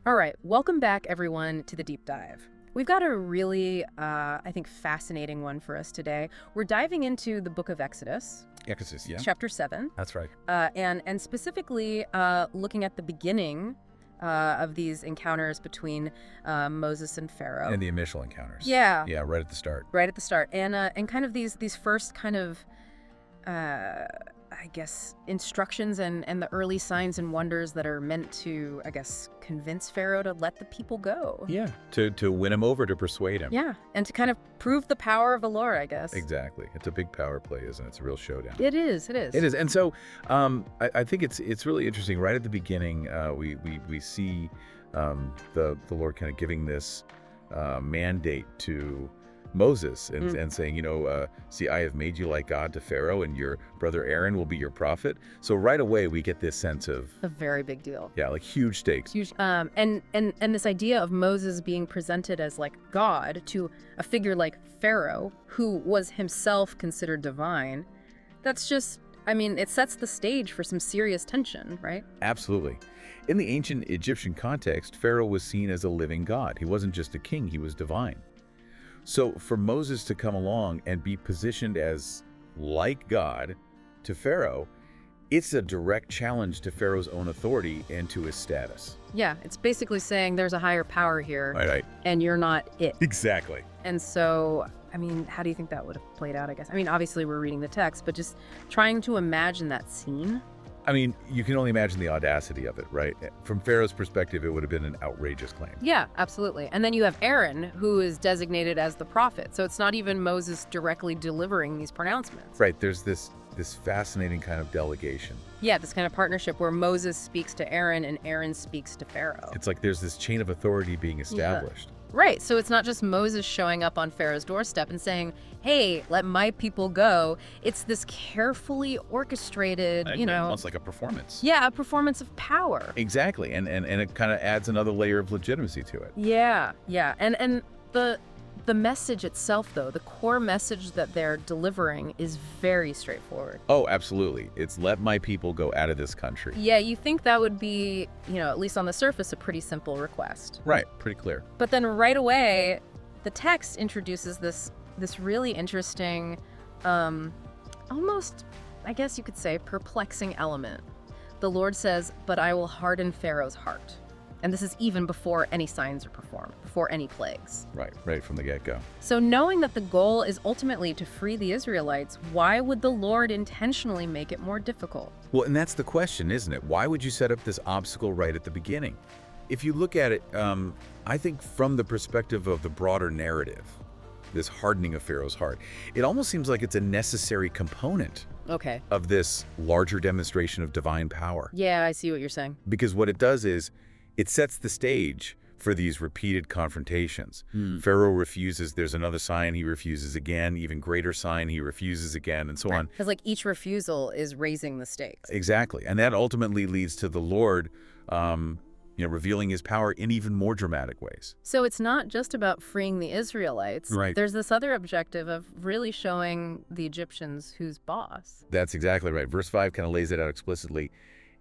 All right, welcome back, everyone, to the deep dive. We've got a really, I think, fascinating one for us today. We're diving into the book of Exodus. Exodus, yeah. Chapter 7. That's right. And specifically looking at the beginning of these encounters between Moses and Pharaoh. And the initial encounters. Yeah. Yeah, right at the start. Right at the start. And kind of these first kind of, I guess, instructions and the early signs and wonders that are meant to, I guess, convince Pharaoh to let the people go. Yeah, to win him over, to persuade him. Yeah, and to kind of prove the power of the Lord, I guess. Exactly. It's a big power play, isn't it? It's a real showdown. It is, it is. It is. And so I think it's really interesting. Right at the beginning, we see the Lord kind of giving this mandate to Moses and saying, see, I have made you like God to Pharaoh, and your brother Aaron will be your prophet. So right away we get this sense of a very big deal. Yeah, like huge stakes. Huge. And this idea of Moses being presented as like God to a figure like Pharaoh, who was himself considered divine. That's just, I mean, it sets the stage for some serious tension, right? Absolutely. In the ancient Egyptian context, Pharaoh was seen as a living god. He wasn't just a king, he was divine. So for Moses to come along and be positioned as like God to Pharaoh, it's a direct challenge to Pharaoh's own authority and to his status. Yeah, it's basically saying there's a higher power here, Right. and you're not it. Exactly. And so, I mean, how do you think that would have played out, I guess? I mean, obviously we're reading the text, but just trying to imagine that scene. I mean, you can only imagine the audacity of it, right? From Pharaoh's perspective, it would have been an outrageous claim. Yeah, absolutely. And then you have Aaron, who is designated as the prophet. So it's not even Moses directly delivering these pronouncements. Right. There's this fascinating kind of delegation. Yeah, this kind of partnership where Moses speaks to Aaron and Aaron speaks to Pharaoh. It's like there's this chain of authority being established. Yeah. Right. So it's not just Moses showing up on Pharaoh's doorstep and saying, hey, let my people go. It's this carefully orchestrated, Almost like a performance. Yeah, a performance of power. Exactly. And it kind of adds another layer of legitimacy to it. Yeah, yeah. And the message itself, though, the core message that they're delivering is very straightforward. Oh, absolutely. It's let my people go out of this country. Yeah, you think that would be, at least on the surface, a pretty simple request. Right, pretty clear. But then right away, the text introduces this really interesting, almost, I guess you could say, perplexing element. The Lord says, but I will harden Pharaoh's heart. And this is even before any signs are performed, before any plagues. Right from the get-go. So knowing that the goal is ultimately to free the Israelites, why would the Lord intentionally make it more difficult? Well, and that's the question, isn't it? Why would you set up this obstacle right at the beginning? If you look at it, I think from the perspective of the broader narrative, this hardening of Pharaoh's heart, it almost seems like it's a necessary component of this larger demonstration of divine power. Yeah, I see what you're saying. Because what it does is, it sets the stage for these repeated confrontations. Pharaoh refuses, there's another sign, he refuses again, even greater sign, he refuses again, and so on. Because like each refusal is raising the stakes. Exactly, and that ultimately leads to the Lord revealing his power in even more dramatic ways. So it's not just about freeing the Israelites. Right. There's this other objective of really showing the Egyptians who's boss. That's exactly right. Verse 5 kind of lays it out explicitly.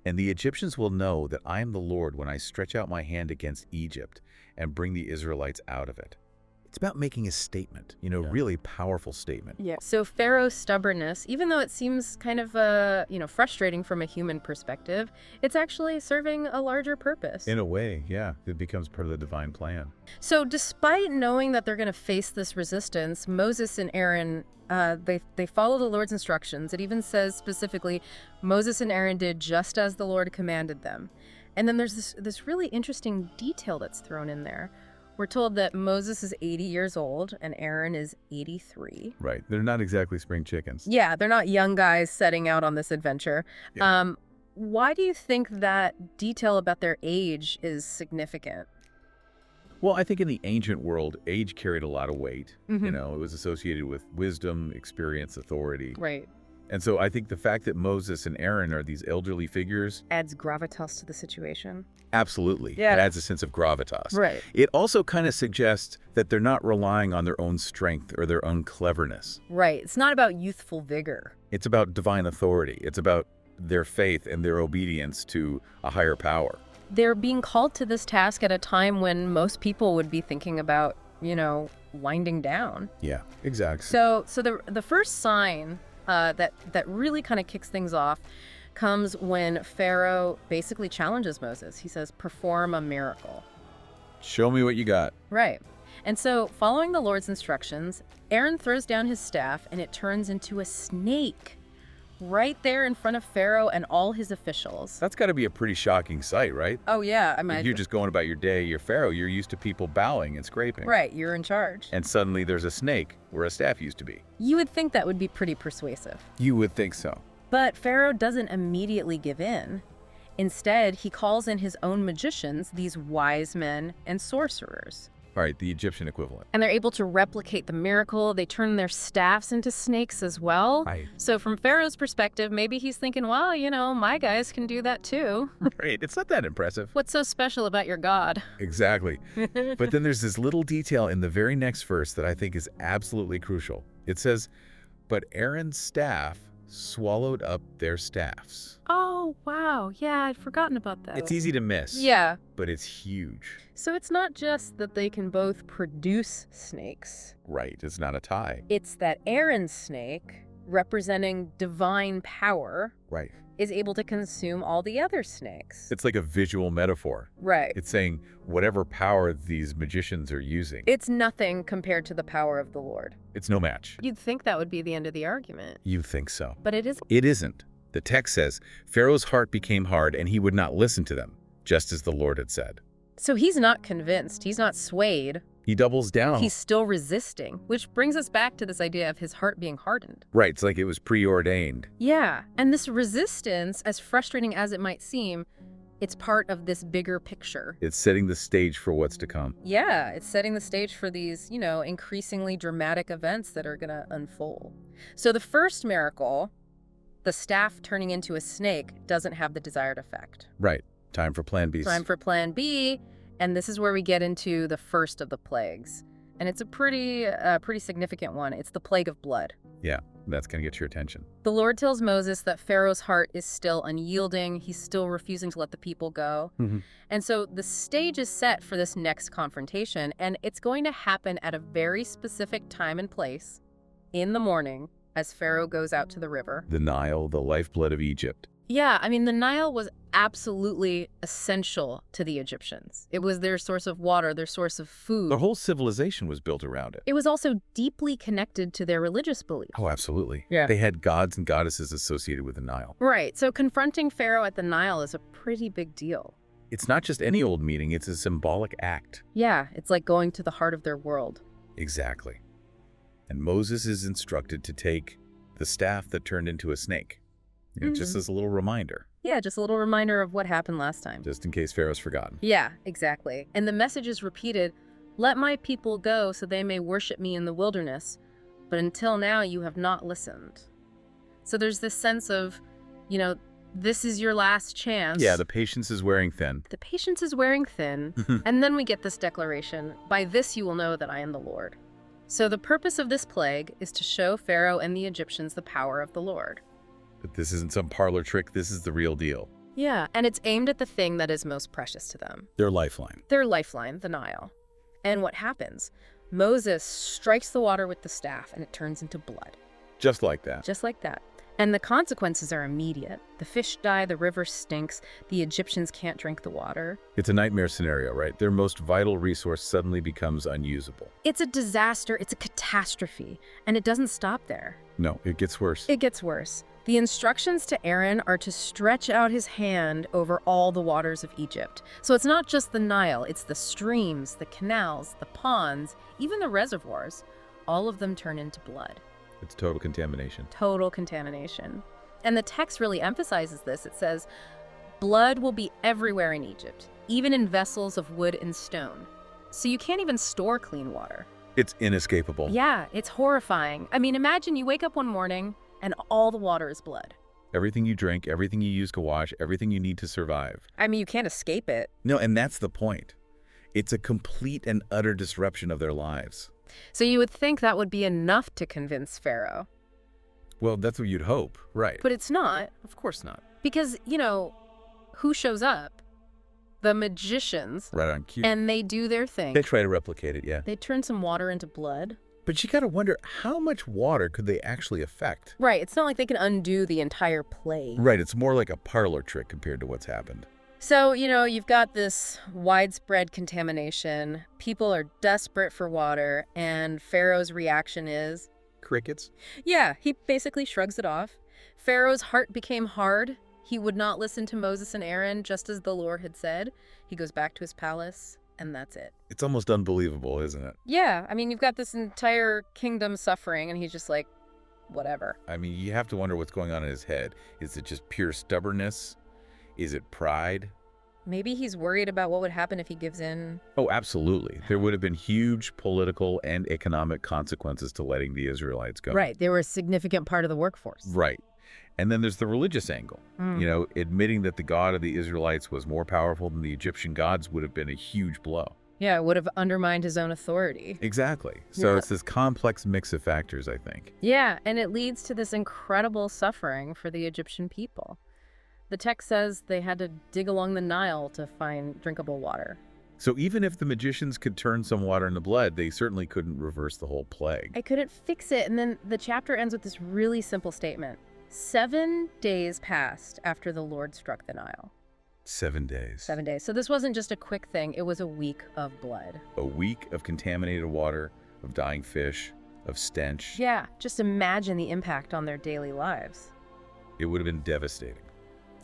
And the Egyptians will know that I am the Lord when I stretch out my hand against Egypt and bring the Israelites out of it. It's about making a statement, really powerful statement. Yeah. So Pharaoh's stubbornness, even though it seems kind of, frustrating from a human perspective, it's actually serving a larger purpose. In a way, yeah. It becomes part of the divine plan. So despite knowing that they're going to face this resistance, Moses and Aaron, they follow the Lord's instructions. It even says specifically, Moses and Aaron did just as the Lord commanded them. And then there's this really interesting detail that's thrown in there. We're told that Moses is 80 years old and Aaron is 83. Right. They're not exactly spring chickens. Yeah, they're not young guys setting out on this adventure. Yeah. Why do you think that detail about their age is significant? Well, I think in the ancient world, age carried a lot of weight. Mm-hmm. It was associated with wisdom, experience, authority. Right. And so I think the fact that Moses and Aaron are these elderly figures adds gravitas to the situation. Absolutely. Yeah. It adds a sense of gravitas. Right. It also kind of suggests that they're not relying on their own strength or their own cleverness. Right. It's not about youthful vigor. It's about divine authority. It's about their faith and their obedience to a higher power. they're being called to this task at a time when most people would be thinking about, winding down. Yeah, exactly. So the first sign that really kind of kicks things off comes when Pharaoh basically challenges Moses. He says, "Perform a miracle." Show me what you got. Right. And so, following the Lord's instructions, Aaron throws down his staff and it turns into a snake right there in front of Pharaoh and all his officials. That's got to be a pretty shocking sight, right? Oh, yeah. You're just going about your day, you're Pharaoh, you're used to people bowing and scraping. Right, you're in charge. And suddenly there's a snake where a staff used to be. You would think that would be pretty persuasive. You would think so. But Pharaoh doesn't immediately give in. Instead, he calls in his own magicians, these wise men and sorcerers. All right, the Egyptian equivalent. And they're able to replicate the miracle. They turn their staffs into snakes as well. Right. So from Pharaoh's perspective, maybe he's thinking, well, my guys can do that too. Right, it's not that impressive. What's so special about your God? Exactly. But then there's this little detail in the very next verse that I think is absolutely crucial. It says, "But Aaron's staff swallowed up their staffs." Oh, wow. Yeah, I'd forgotten about that. It's easy to miss. Yeah. But it's huge. So it's not just that they can both produce snakes. Right, it's not a tie. It's that Aaron's snake, representing divine power, Right. is able to consume all the other snakes. It's like a visual metaphor. Right. It's saying whatever power these magicians are using, It's nothing compared to the power of the Lord. it's no match. You'd think that would be the end of the argument. You think so. But it is. It isn't. The text says, Pharaoh's heart became hard and he would not listen to them, just as the Lord had said. So he's not convinced. He's not swayed. He doubles down. He's still resisting, which brings us back to this idea of his heart being hardened. Right, it's like it was preordained. Yeah, and this resistance, as frustrating as it might seem, it's part of this bigger picture. It's setting the stage for what's to come. Yeah, it's setting the stage for these, increasingly dramatic events that are going to unfold. So the first miracle, the staff turning into a snake, doesn't have the desired effect. Right, time for plan B. Time for plan B, and this is where we get into the first of the plagues. And it's a pretty significant one. It's the plague of blood. Yeah, that's going to get your attention. The Lord tells Moses that Pharaoh's heart is still unyielding. He's still refusing to let the people go. Mm-hmm. And so the stage is set for this next confrontation, and it's going to happen at a very specific time and place in the morning as Pharaoh goes out to the river. The Nile, the lifeblood of Egypt. Yeah, the Nile was absolutely essential to the Egyptians. It was their source of water, their source of food. The whole civilization was built around it. It was also deeply connected to their religious beliefs. Oh, absolutely. Yeah. They had gods and goddesses associated with the Nile. Right, so confronting Pharaoh at the Nile is a pretty big deal. It's not just any old meeting, it's a symbolic act. Yeah, it's like going to the heart of their world. Exactly. And Moses is instructed to take the staff that turned into a snake. Just as a little reminder. Yeah, just a little reminder of what happened last time. Just in case Pharaoh's forgotten. Yeah, exactly. And the message is repeated, "Let my people go so they may worship me in the wilderness. But until now, you have not listened." So there's this sense of, this is your last chance. Yeah, the patience is wearing thin. The patience is wearing thin. And then we get this declaration, "By this you will know that I am the Lord." So the purpose of this plague is to show Pharaoh and the Egyptians the power of the Lord. But this isn't some parlor trick, this is the real deal. Yeah, and it's aimed at the thing that is most precious to them. Their lifeline. Their lifeline, the Nile. And what happens? Moses strikes the water with the staff and it turns into blood. Just like that. Just like that. And the consequences are immediate. The fish die, the river stinks, the Egyptians can't drink the water. It's a nightmare scenario, right? Their most vital resource suddenly becomes unusable. It's a disaster, it's a catastrophe, and it doesn't stop there. No, it gets worse. It gets worse. The instructions to Aaron are to stretch out his hand over all the waters of Egypt. So it's not just the Nile, it's the streams, the canals, the ponds, even the reservoirs. All of them turn into blood. It's total contamination. Total contamination. And the text really emphasizes this. It says, "Blood will be everywhere in Egypt, even in vessels of wood and stone." So you can't even store clean water. It's inescapable. Yeah, it's horrifying. Imagine you wake up one morning and all the water is blood. Everything you drink, everything you use to wash, everything you need to survive. You can't escape it. No, and that's the point. It's a complete and utter disruption of their lives. So you would think that would be enough to convince Pharaoh. Well, that's what you'd hope, right? But it's not. Of course not. Because, who shows up? the magicians, Right on cue. and they do their thing. They try to replicate it, yeah. They turn some water into blood. But you got to wonder, how much water could they actually affect? Right, it's not like they can undo the entire plague. Right, it's more like a parlor trick compared to what's happened. So, you've got this widespread contamination. People are desperate for water, and Pharaoh's reaction is, Crickets? yeah, he basically shrugs it off. Pharaoh's heart became hard. He would not listen to Moses and Aaron, just as the Lord had said. He goes back to his palace, and that's it. It's almost unbelievable, isn't it? Yeah, you've got this entire kingdom suffering, and he's just like, whatever. You have to wonder what's going on in his head. Is it just pure stubbornness? Is it pride? Maybe he's worried about what would happen if he gives in. Oh, absolutely. There would have been huge political and economic consequences to letting the Israelites go. Right, they were a significant part of the workforce. Right. And then there's the religious angle. Admitting that the God of the Israelites was more powerful than the Egyptian gods would have been a huge blow. Yeah, it would have undermined his own authority. Exactly. So Yeah. it's this complex mix of factors, I think. Yeah, and it leads to this incredible suffering for the Egyptian people. The text says they had to dig along the Nile to find drinkable water. So even if the magicians could turn some water into blood, they certainly couldn't reverse the whole plague. I couldn't fix it, and then the chapter ends with this really simple statement. 7 days passed after the Lord struck the Nile. 7 days. 7 days. So this wasn't just a quick thing, it was a week of blood. A week of contaminated water, of dying fish, of stench. Yeah, just imagine the impact on their daily lives. It would have been devastating.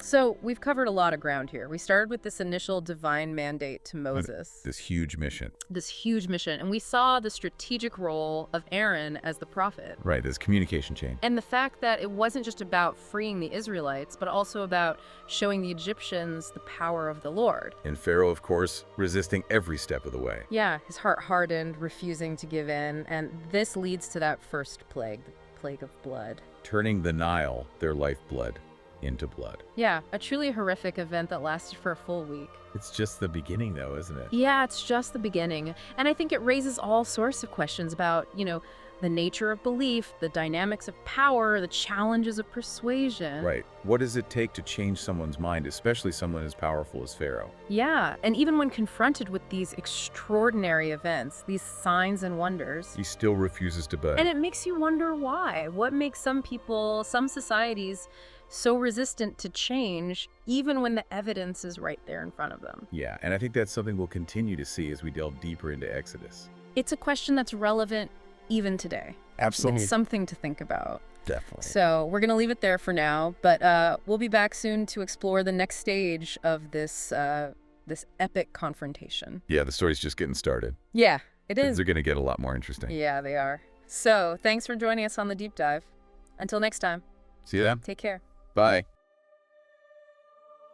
So we've covered a lot of ground here. We started with this initial divine mandate to Moses. This huge mission. This huge mission. And we saw the strategic role of Aaron as the prophet. Right, this communication chain. And the fact that it wasn't just about freeing the Israelites, but also about showing the Egyptians the power of the Lord. And Pharaoh, of course, resisting every step of the way. Yeah, his heart hardened, refusing to give in. And this leads to that first plague, the plague of blood. Turning the Nile, their lifeblood, into blood. Yeah, a truly horrific event that lasted for a full week. It's just the beginning, though, isn't it? Yeah, it's just the beginning. And I think it raises all sorts of questions about, the nature of belief, the dynamics of power, the challenges of persuasion. Right. What does it take to change someone's mind, especially someone as powerful as Pharaoh? Yeah, and even when confronted with these extraordinary events, these signs and wonders, He still refuses to budge. and it makes you wonder why. What makes some people, some societies, so resistant to change, even when the evidence is right there in front of them? Yeah, and I think that's something we'll continue to see as we delve deeper into Exodus. It's a question that's relevant even today. Absolutely. It's something to think about. Definitely. So we're going to leave it there for now, but we'll be back soon to explore the next stage of this this epic confrontation. Yeah, the story's just getting started. Yeah, it is. They're going to get a lot more interesting. Yeah, they are. So thanks for joining us on the deep dive. Until next time, See you then. take care. Bye.